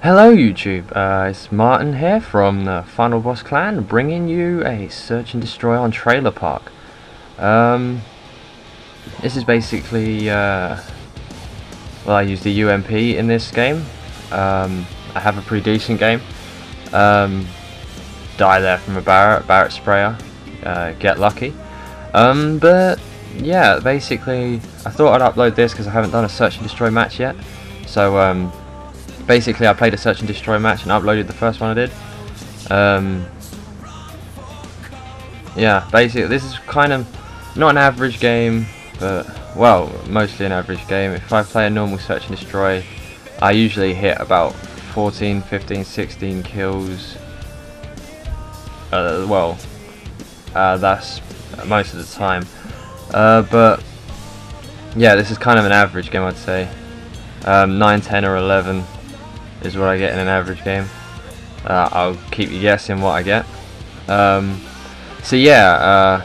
Hello YouTube, it's Martin here from the Final Boss Clan, bringing you a search and destroy on Trailer Park. This is basically, well, I use the UMP in this game. I have a pretty decent game. Die there from a Barrett sprayer, get lucky. But yeah, basically I thought I'd upload this because I haven't done a search and destroy match yet. So basically, I played a search and destroy match and uploaded the first one I did. Yeah, basically, this is kind of not an average game, but, well, mostly an average game. If I play a normal search and destroy, I usually hit about 14, 15, 16 kills. That's most of the time. But, yeah, this is kind of an average game, I'd say. 9, 10, or 11. Is what I get in an average game. I'll keep you guessing what I get. So yeah,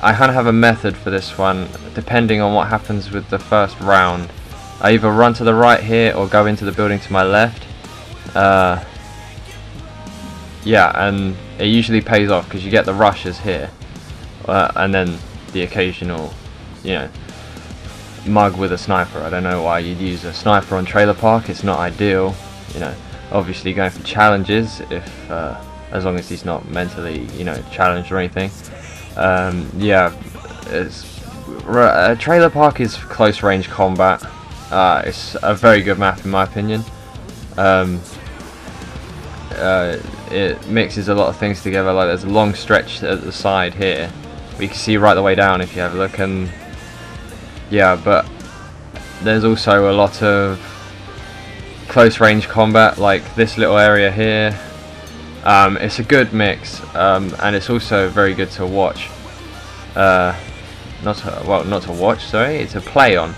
I kind of have a method for this one, depending on what happens with the first round. I either run to the right here or go into the building to my left. Yeah, and it usually pays off because you get the rushes here, and then the occasional, you know, mug with a sniper. I don't know why you'd use a sniper on Trailer Park. It's not ideal, you know. Obviously going for challenges, if as long as he's not mentally, you know, challenged or anything. Yeah, Trailer Park is close range combat. It's a very good map in my opinion. It mixes a lot of things together. Like there's a long stretch at the side here we can see right the way down if you have a look, and yeah, but there's also a lot of close range combat, like this little area here. It's a good mix, and it's also very good to watch. Not to watch, sorry, it's to play on.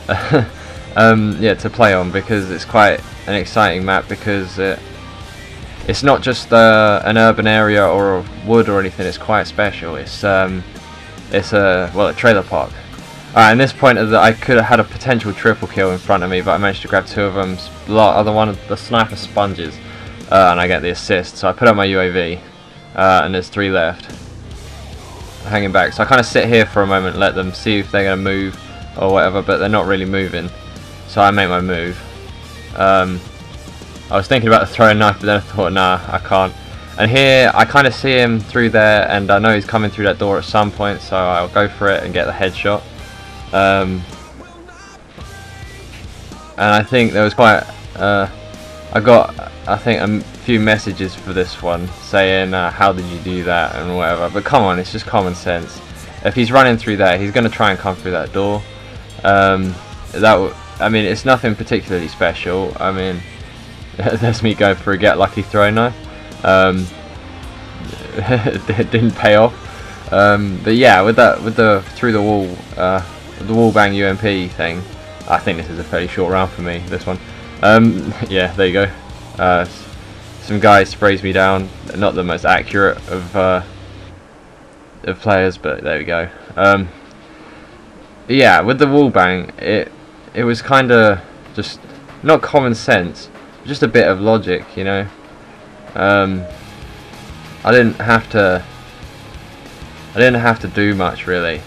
Yeah, to play on, because it's quite an exciting map, because it's not just an urban area or a wood or anything. It's quite special. It's a trailer park. At this point, I could have had a potential triple kill in front of me, but I managed to grab two of them. The other one, the sniper sponges, and I get the assist. So I put up my UAV, and there's 3 left, hanging back. So I kind of sit here for a moment, let them see if they're going to move or whatever, but they're not really moving. So I make my move. I was thinking about throwing a knife, but then I thought, nah, I can't. And here, I kind of see him through there, and I know he's coming through that door at some point, so I'll go for it and get the headshot. And I think there was quite, I got, I think, a few messages for this one saying, how did you do that and whatever, but come on, it's just common sense. If he's running through there, he's going to try and come through that door. I mean, it's nothing particularly special. I mean, that's me going for a get lucky throwing knife. It didn't pay off. But yeah, with the through the wall bang UMP thing, I think this is a fairly short round for me, this one. Yeah, there you go. Some guy sprays me down. Not the most accurate of players, but there we go. Yeah, with the wall bang, it was kind of just not common sense, just a bit of logic, you know. I didn't have to do much really.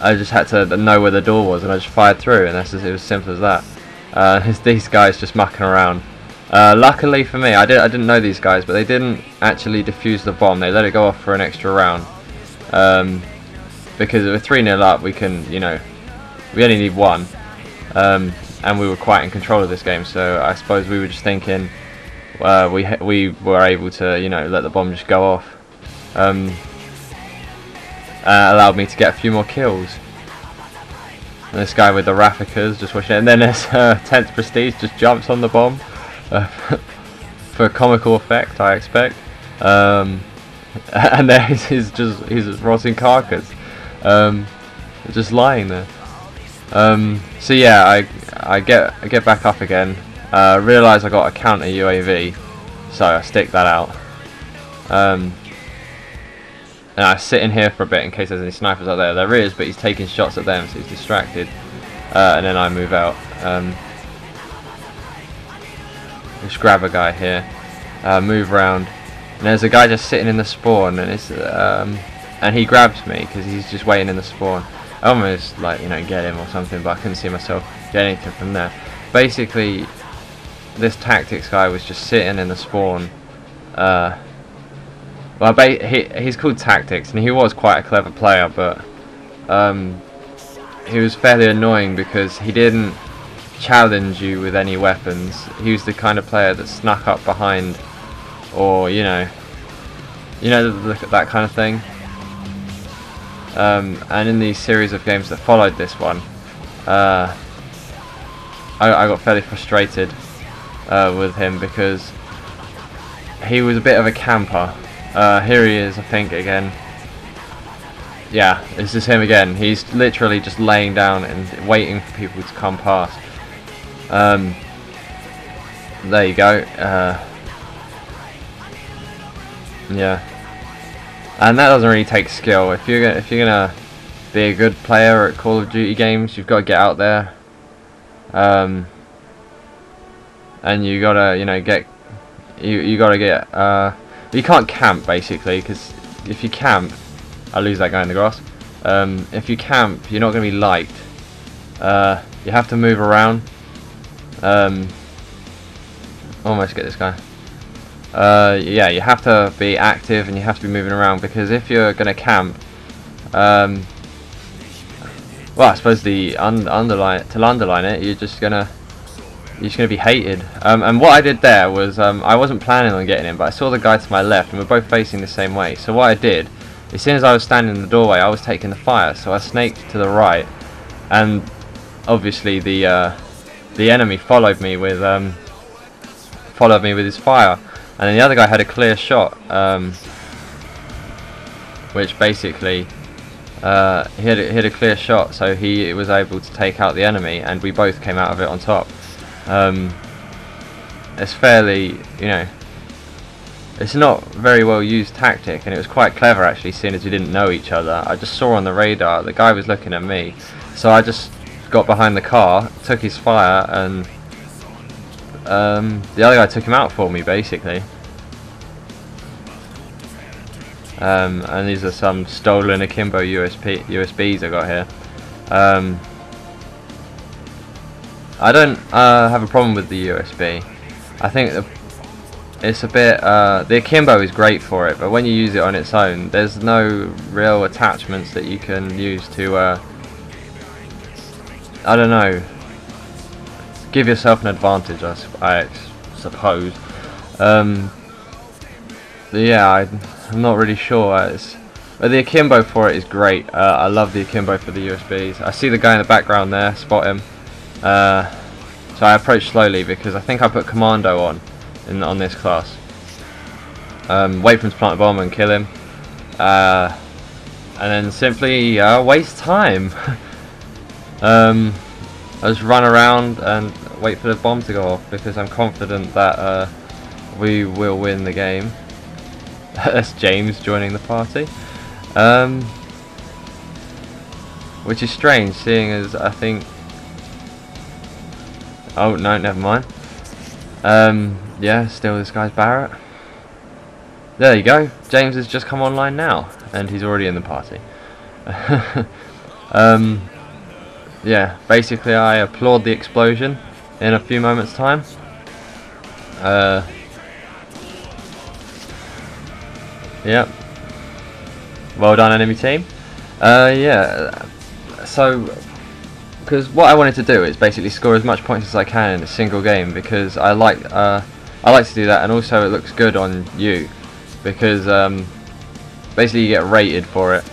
I just had to know where the door was, and I just fired through, and it was as simple as that. It's these guys just mucking around. Luckily for me, I didn't know these guys, but they didn't actually defuse the bomb. They let it go off for an extra round. Because we're 3-0 up, we can, you know, we only need 1. And we were quite in control of this game, so I suppose we were just thinking we were able to, you know, let the bomb just go off. Allowed me to get a few more kills. And this guy with the Rafficas just watching it, and then this 10th Prestige just jumps on the bomb for comical effect, I expect. And there he's rotting carcass, just lying there. So yeah, I get back up again. Realise I got a counter UAV, so I stick that out. And I sit in here for a bit in case there's any snipers out there. There is, but he's taking shots at them, so he's distracted. And then I move out. just grab a guy here, move around, and there's a guy just sitting in the spawn, and it's and he grabs me because he's just waiting in the spawn. I almost, like, you know, get him or something, but I couldn't see myself get anything from there. Basically, this tactics guy was just sitting in the spawn. Well, he's called Tactics, and he was quite a clever player, but he was fairly annoying because he didn't challenge you with any weapons. He was the kind of player that snuck up behind, or you know that kind of thing. And in the series of games that followed this one, I got fairly frustrated with him because he was a bit of a camper. Here he is, I think, again. Yeah, this is him again. He's literally just laying down and waiting for people to come past. There you go. Yeah, and that doesn't really take skill. If you're gonna be a good player at Call of Duty games, you've got to get out there, and you gotta, you know, you gotta get. You can't camp, basically, because if you camp, I lose that guy in the grass. If you camp, you're not going to be liked. You have to move around. Almost get this guy. Yeah, you have to be active and you have to be moving around, because if you're going to camp, well, I suppose to underline it, you're just gonna be hated. And what I did there was, I wasn't planning on getting him, but I saw the guy to my left and we're both facing the same way. So what I did, as soon as I was standing in the doorway, I was taking the fire, so I snaked to the right, and obviously the enemy followed me with his fire, and then the other guy had a clear shot, which basically he had a clear shot, so he was able to take out the enemy, and we both came out of it on top. It's fairly, you know, it's not very well used tactic, and it was quite clever actually, seeing as we didn't know each other. I just saw on the radar the guy was looking at me, so I just got behind the car, took his fire, and the other guy took him out for me, basically. And these are some stolen akimbo USBs I got here. I don't have a problem with the USB. I think it's a bit, the akimbo is great for it, but when you use it on its own, there's no real attachments that you can use to, I don't know, give yourself an advantage, I suppose. Yeah, I'm not really sure. But the akimbo for it is great. I love the akimbo for the USBs. I see the guy in the background there, spot him. So I approach slowly because I think I put commando on this class. Wait for him to plant a bomb and kill him, and then simply waste time. I just run around and wait for the bomb to go off because I'm confident that we will win the game. That's James joining the party, which is strange, seeing as I think. Oh no, never mind. Yeah, still this guy's Barrett. There you go. James has just come online now, and he's already in the party. Yeah, basically I applaud the explosion in a few moments' time. Yep. Well done, enemy team. Yeah. So, because what I wanted to do is basically score as much points as I can in a single game, because I like to do that, and also it looks good on you, because basically you get rated for it.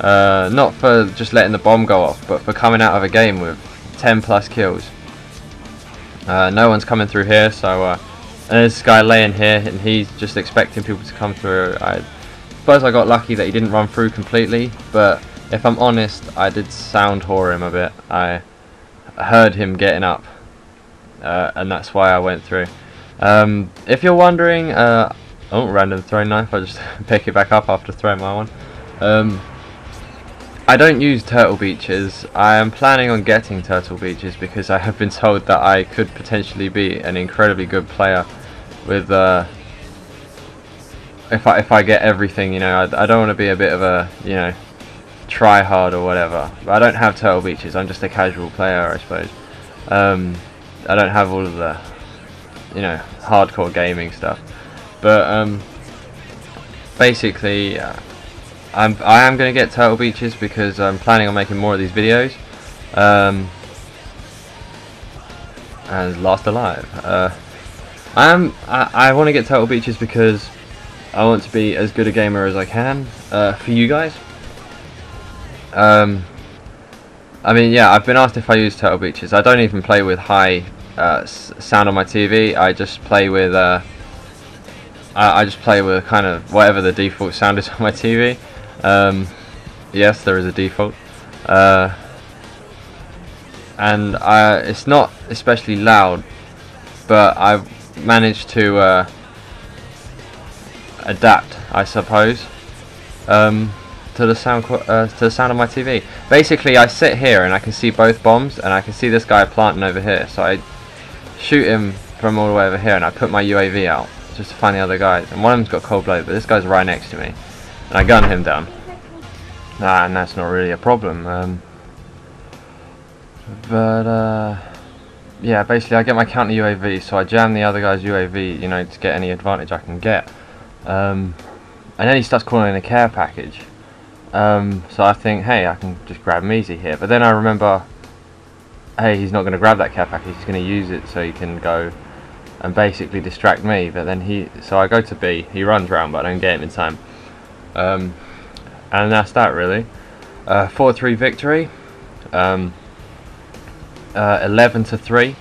Not for just letting the bomb go off, but for coming out of a game with 10 plus kills. No one's coming through here, so and there's this guy laying here, and he's just expecting people to come through. I suppose I got lucky that he didn't run through completely, but if I'm honest, I did sound whore him a bit. I heard him getting up, and that's why I went through. If you're wondering, oh, random throwing knife, I just pick it back up after throwing my one. I don't use turtle beaches. I am planning on getting turtle beaches because I have been told that I could potentially be an incredibly good player with if I get everything, you know. I don't want to be a bit of a, you know, try hard or whatever. But I don't have turtle beaches. I'm just a casual player, I suppose. I don't have all of the, you know, hardcore gaming stuff. But basically, I am going to get turtle beaches because I'm planning on making more of these videos. And last alive. I want to get turtle beaches because I want to be as good a gamer as I can for you guys. I mean, yeah, I've been asked if I use turtle beaches. I don't even play with high sound on my TV. I just play with I just play with kind of whatever the default sound is on my TV. Yes, there is a default, and it's not especially loud, but I've managed to adapt, I suppose, to the sound of my TV. Basically, I sit here and I can see both bombs, and I can see this guy planting over here. So I shoot him from all the way over here, and I put my UAV out just to find the other guys. And one of them's got cold blood, but this guy's right next to me, and I gun him down. And that's not really a problem. Yeah, basically I get my counter UAV, so I jam the other guy's UAV, you know, to get any advantage I can get. And then he starts calling in a care package. So I think, hey, I can just grab him easy here. But then I remember, hey, he's not going to grab that care package, he's going to use it so he can go and basically distract me. But then so I go to B, he runs round, but I don't get him in time. And that's that, really. 4-3 victory. 11-3.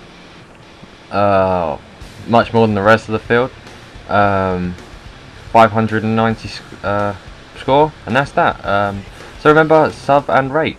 Much more than the rest of the field. 590 score, and that's that. So remember, sub and rate.